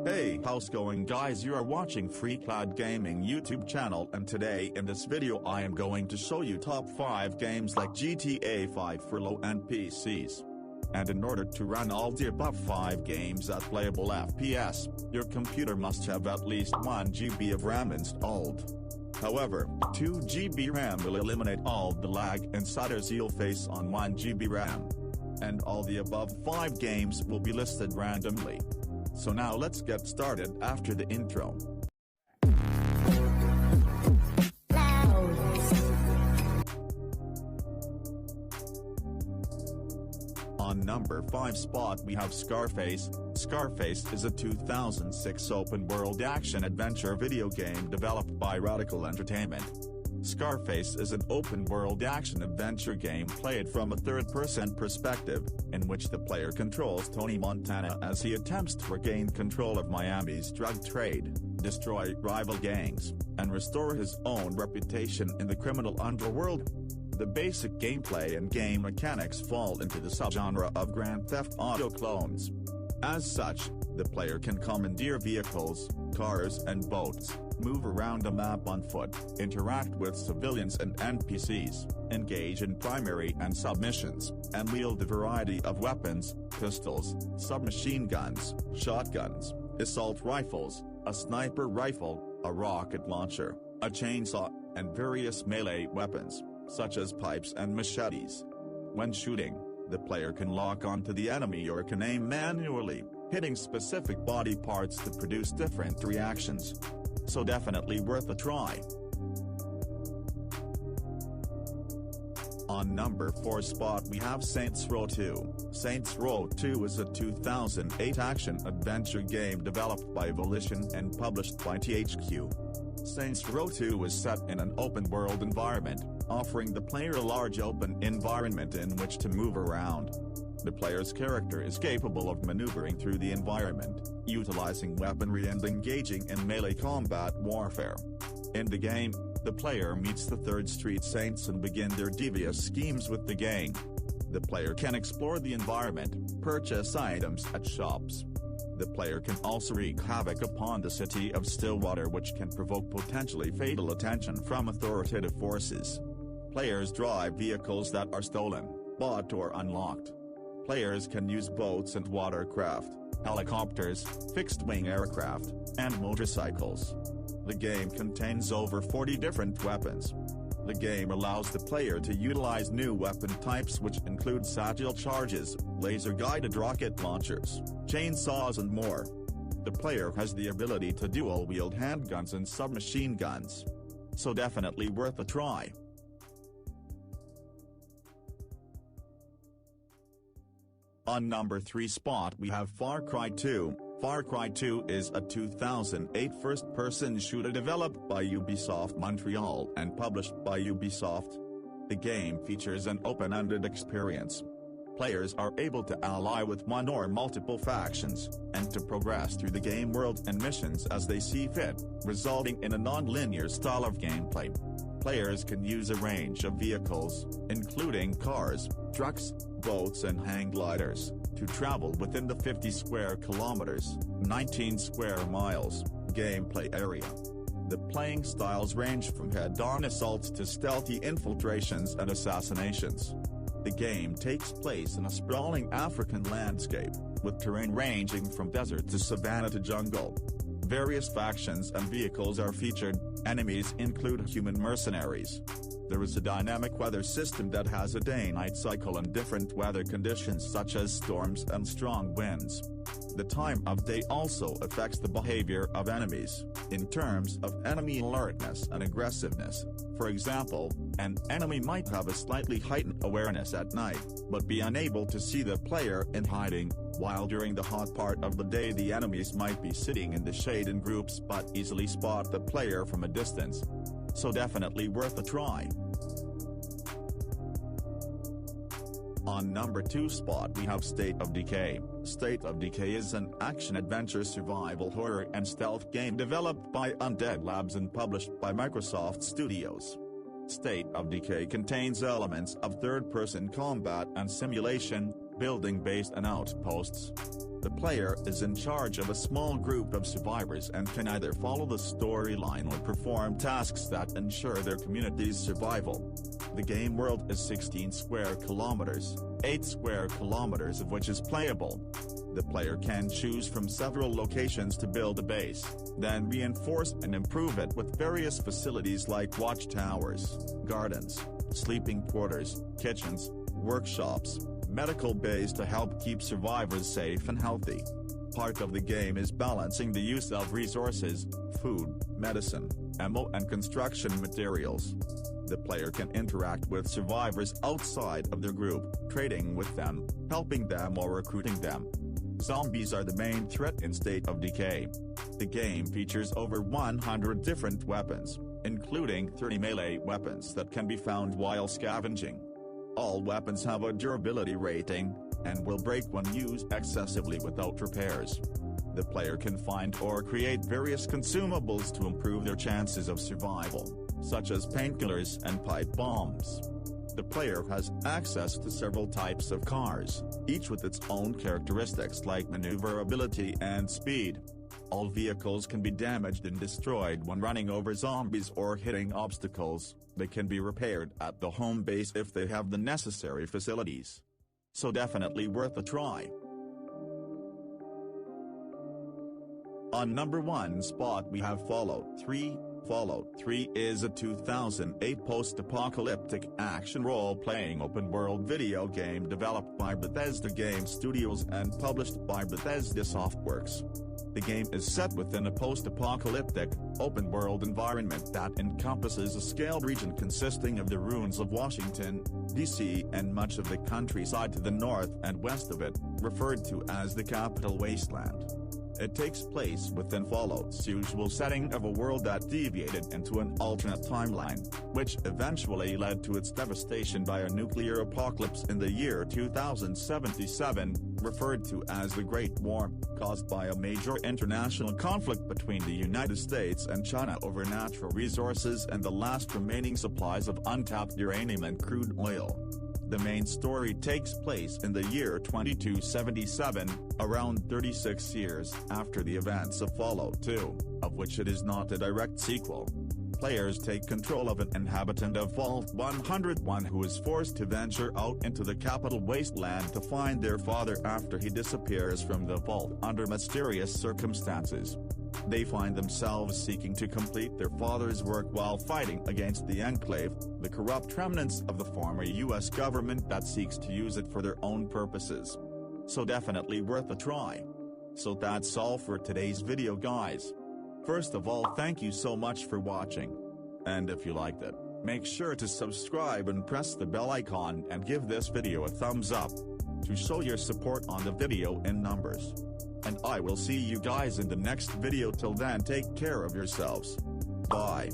Hey, how's going guys? You are watching Freecloud Gaming YouTube channel, and today in this video I am going to show you top 5 games like GTA 5 for low-end PCs. And in order to run all the above 5 games at playable FPS, your computer must have at least 1 GB of RAM installed. However, 2 GB RAM will eliminate all the lag and stutters you'll face on 1 GB RAM. And all the above 5 games will be listed randomly. So now let's get started after the intro. On number 5 spot we have Scarface. Scarface is a 2006 open-world action-adventure video game developed by Radical Entertainment. Scarface is an open-world action-adventure game played from a third-person perspective, in which the player controls Tony Montana as he attempts to regain control of Miami's drug trade, destroy rival gangs, and restore his own reputation in the criminal underworld. The basic gameplay and game mechanics fall into the subgenre of Grand Theft Auto clones. As such, the player can commandeer vehicles, cars and boats, move around the map on foot, interact with civilians and NPCs, engage in primary and sub-missions, and wield a variety of weapons, pistols, submachine guns, shotguns, assault rifles, a sniper rifle, a rocket launcher, a chainsaw, and various melee weapons, such as pipes and machetes. When shooting, the player can lock onto the enemy or can aim manually, hitting specific body parts to produce different reactions. So definitely worth a try. On number 4 spot we have Saints Row 2. Saints Row 2 is a 2008 action-adventure game developed by Volition and published by THQ. Saints Row 2 is set in an open-world environment, offering the player a large open environment in which to move around. The player's character is capable of maneuvering through the environment, utilizing weaponry and engaging in melee combat warfare. In the game, the player meets the 3rd Street Saints and begin their devious schemes with the gang. The player can explore the environment, purchase items at shops. The player can also wreak havoc upon the city of Stillwater, which can provoke potentially fatal attention from authoritative forces. Players drive vehicles that are stolen, bought or unlocked. Players can use boats and watercraft, helicopters, fixed-wing aircraft, and motorcycles. The game contains over 40 different weapons. The game allows the player to utilize new weapon types which include satchel charges, laser-guided rocket launchers, chainsaws and more. The player has the ability to dual-wield handguns and submachine guns. So definitely worth a try. On number 3 spot we have Far Cry 2. Far Cry 2 is a 2008 first-person shooter developed by Ubisoft Montreal and published by Ubisoft. The game features an open-ended experience. Players are able to ally with one or multiple factions, and to progress through the game world and missions as they see fit, resulting in a non-linear style of gameplay. Players can use a range of vehicles, including cars, trucks, boats and hang gliders, to travel within the 50 square kilometers, 19 square miles, gameplay area. The playing styles range from head-on assaults to stealthy infiltrations and assassinations. The game takes place in a sprawling African landscape, with terrain ranging from desert to savanna to jungle. Various factions and vehicles are featured. Enemies include human mercenaries. There is a dynamic weather system that has a day-night cycle and different weather conditions such as storms and strong winds. The time of day also affects the behavior of enemies, in terms of enemy alertness and aggressiveness. For example, an enemy might have a slightly heightened awareness at night, but be unable to see the player in hiding, while during the hot part of the day the enemies might be sitting in the shade in groups but easily spot the player from a distance. So definitely worth a try. On number 2 spot we have State of Decay. State of Decay is an action-adventure survival horror and stealth game developed by Undead Labs and published by Microsoft Studios. State of Decay contains elements of third-person combat and simulation, building base and outposts. The player is in charge of a small group of survivors and can either follow the storyline or perform tasks that ensure their community's survival. The game world is 16 square kilometers, 8 square kilometers of which is playable. The player can choose from several locations to build a base, then reinforce and improve it with various facilities like watchtowers, gardens, sleeping quarters, kitchens, workshops, medical bays to help keep survivors safe and healthy. Part of the game is balancing the use of resources, food, medicine, ammo and construction materials. The player can interact with survivors outside of their group, trading with them, helping them or recruiting them. Zombies are the main threat in State of Decay. The game features over 100 different weapons, including 30 melee weapons that can be found while scavenging. All weapons have a durability rating, and will break when used excessively without repairs. The player can find or create various consumables to improve their chances of survival, such as painkillers and pipe bombs. The player has access to several types of cars, each with its own characteristics like maneuverability and speed. All vehicles can be damaged and destroyed when running over zombies or hitting obstacles. They can be repaired at the home base if they have the necessary facilities. So definitely worth a try. On number 1 spot we have Fallout 3. Fallout 3 is a 2008 post-apocalyptic action role-playing open-world video game developed by Bethesda Game Studios and published by Bethesda Softworks. The game is set within a post-apocalyptic, open-world environment that encompasses a scaled region consisting of the ruins of Washington, D.C. and much of the countryside to the north and west of it, referred to as the Capital Wasteland. It takes place within Fallout's usual setting of a world that deviated into an alternate timeline, which eventually led to its devastation by a nuclear apocalypse in the year 2077, referred to as the Great War, caused by a major international conflict between the United States and China over natural resources and the last remaining supplies of untapped uranium and crude oil. The main story takes place in the year 2277, around 36 years after the events of Fallout 2, of which it is not a direct sequel. Players take control of an inhabitant of Vault 101 who is forced to venture out into the Capital Wasteland to find their father after he disappears from the vault under mysterious circumstances. They find themselves seeking to complete their father's work while fighting against the Enclave, the corrupt remnants of the former US government that seeks to use it for their own purposes. So definitely worth a try. So that's all for today's video guys. First of all, thank you so much for watching. And if you liked it, make sure to subscribe and press the bell icon and give this video a thumbs up to show your support on the video in numbers. And I will see you guys in the next video. Till then, take care of yourselves. Bye.